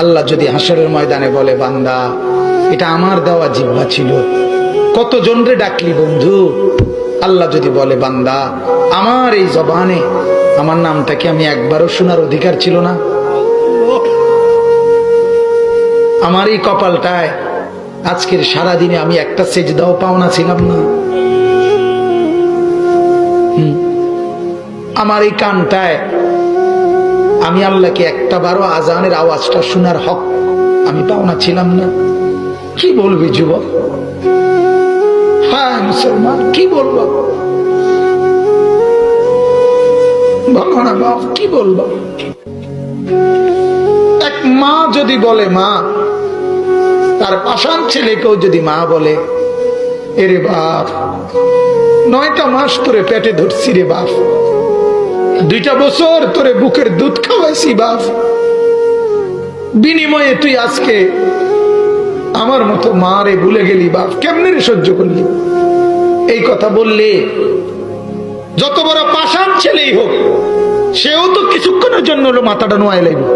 আল্লাহ যদি হাসরের ময়দানে বলে, বান্দা এটা আমার দেওয়া জিহ্বা ছিল, কত জনরে ডাকলি বন্ধু। আল্লাহ যদি বলে, বান্দা আমার এই জবানে আমার নামটা কি আমি একবারও শোনার অধিকার ছিল না? আমার এই কপালটায় আজকের সারাদিনে আমি একটা সেজদাও পাওনা ছিলাম না? আমার এই কানটায় আমি আল্লাহকে একটা বারো আজানের আওয়াজটা শোনার হক আমি পাওনা ছিলাম না? কি বলবি যুবক? হ্যাঁ মুসলমান, কি বলবো? বলো না বাপ, কি বলবো? এক মা যদি বলে, মা তার পাষাণ ছেলেকেও যদি মা বলে, এরে বাপ 9টা মাস তোরে পেটে ধরছি রে বাপ, 2টা বছর তোরে বুকের দুধ খাওয়াইছি বাপ, বিনিময়ে তুই আজকে আমার মতো মা রে ভুলে গেলি বাপ, কেমনে রে সহ্য করলি? এই কথা বললে যত বড় পাষাণ ছেলেই হোক, সেও তো কিছুক্ষণের জন্য মাথাটা নোয়াই লাগবে।